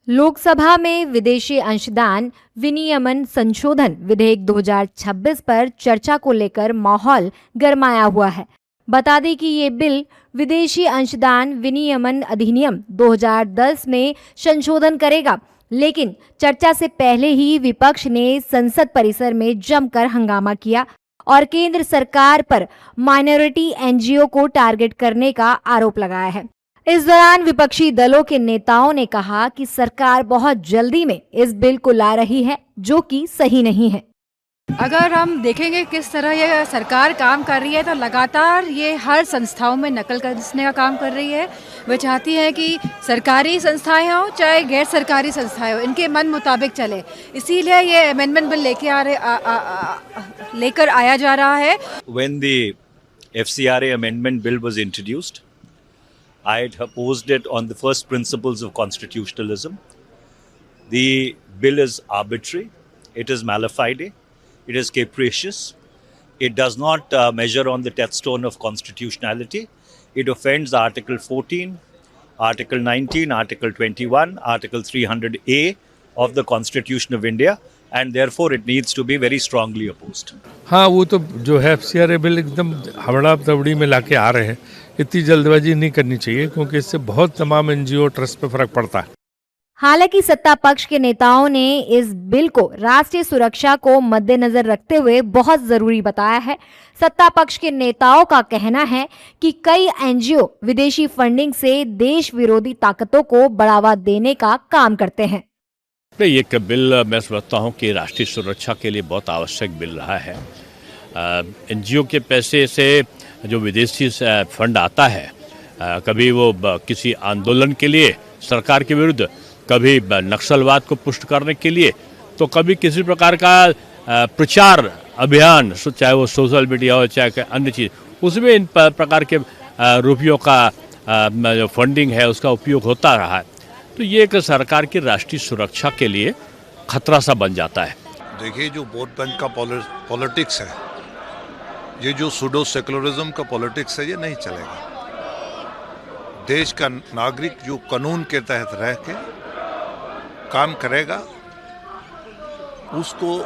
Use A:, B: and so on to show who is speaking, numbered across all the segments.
A: लोकसभा में विदेशी अंशदान विनियमन संशोधन विधेयक 2026 पर चर्चा को लेकर माहौल गरमाया हुआ है। बता दें कि ये बिल विदेशी अंशदान विनियमन अधिनियम 2010 में संशोधन करेगा, लेकिन चर्चा से पहले ही विपक्ष ने संसद परिसर में जमकर हंगामा किया और केंद्र सरकार पर माइनॉरिटी एनजीओ को टारगेट करने का आरोप लगाया है। इस दौरान विपक्षी दलों के नेताओं ने कहा कि सरकार बहुत जल्दी में इस बिल को ला रही है, जो कि सही नहीं है।
B: अगर हम देखेंगे किस तरह ये सरकार काम कर रही है, तो लगातार ये हर संस्थाओं में नकल करने का काम कर रही है। वह चाहती है कि सरकारी संस्थाएं हो चाहे गैर सरकारी संस्थाएं हो, इनके मन मुताबिक चले। इसीलिए ये अमेंडमेंट बिल लेकर आया जा रहा है।
C: When the FCRA amendment bill was introduced, I had opposed it on the first principles of constitutionalism. The bill is arbitrary, it is mala fide, it is capricious, it does not measure on the touchstone of constitutionality. It offends Article 14, Article 19, Article 21, Article 300A of the Constitution of India, and therefore it needs to be very strongly opposed.
D: हाँ, वो तो जो है FCRA bill एकदम हवड़ा तवड़ी में लाके आ रहे हैं। इतनी जल्दबाजी नहीं करनी चाहिए, क्योंकि इससे बहुत तमाम एनजीओ ट्रस्ट पे फर्क पड़ता है।
A: हालांकि सत्ता पक्ष के नेताओं ने इस बिल को राष्ट्रीय सुरक्षा को मद्देनजर रखते हुए बहुत जरूरी बताया है। सत्ता पक्ष के नेताओं का कहना है कि कई एनजीओ विदेशी फंडिंग से देश विरोधी ताकतों को बढ़ावा देने का काम करते हैं।
E: ये बिल मैं समझता हूँ कि राष्ट्रीय सुरक्षा के लिए बहुत आवश्यक बिल रहा है। एनजीओ के पैसे से जो विदेशी फंड आता है, कभी वो किसी आंदोलन के लिए सरकार के विरुद्ध, कभी नक्सलवाद को पुष्ट करने के लिए, तो कभी किसी प्रकार का प्रचार अभियान, चाहे वो सोशल मीडिया हो चाहे अन्य चीज़, उसमें इन प्रकार के रुपयों का जो फंडिंग है उसका उपयोग होता रहा है। तो ये एक सरकार की राष्ट्रीय सुरक्षा के लिए खतरा सा बन जाता है।
F: देखिए, जो वोट बैंक का पॉलिटिक्स है, ये जो सूडो सेकुलरिज्म का पॉलिटिक्स है, ये नहीं चलेगा। देश का नागरिक जो कानून के तहत रह के काम करेगा, उसको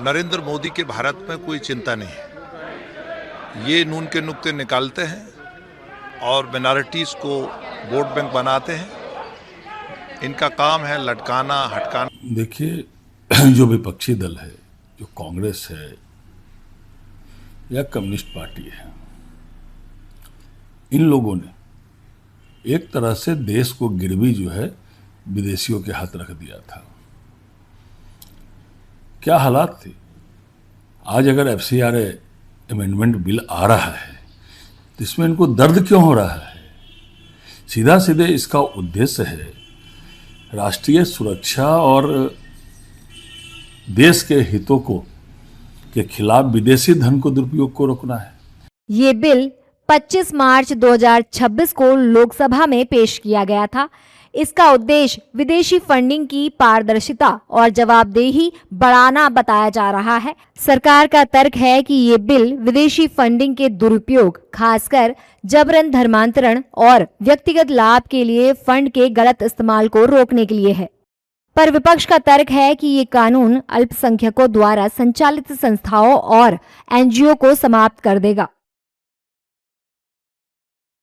F: नरेंद्र मोदी के भारत में कोई चिंता नहीं है। ये नून के नुक्ते निकालते हैं और माइनॉरिटीज़ को वोट बैंक बनाते हैं। इनका काम है लटकाना, हटकाना।
G: देखिए, जो विपक्षी दल है, जो कांग्रेस है या कम्युनिस्ट पार्टी है, इन लोगों ने एक तरह से देश को गिरवी जो है विदेशियों के हाथ रख दिया था। क्या हालात थे? आज अगर FCRA अमेंडमेंट बिल आ रहा है तो इसमें इनको दर्द क्यों हो रहा है? सीधा सीधे इसका उद्देश्य है राष्ट्रीय सुरक्षा और देश के हितों को के खिलाफ विदेशी धन को दुरुपयोग को रोकना है।
A: ये बिल 25 मार्च 2026 को लोकसभा में पेश किया गया था। इसका उद्देश्य विदेशी फंडिंग की पारदर्शिता और जवाबदेही बढ़ाना बताया जा रहा है। सरकार का तर्क है कि ये बिल विदेशी फंडिंग के दुरुपयोग, खासकर जबरन धर्मांतरण और व्यक्तिगत लाभ के लिए फंड के गलत इस्तेमाल को रोकने के लिए है। पर विपक्ष का तर्क है कि ये कानून अल्पसंख्यकों द्वारा संचालित संस्थाओं और एनजीओ को समाप्त कर देगा।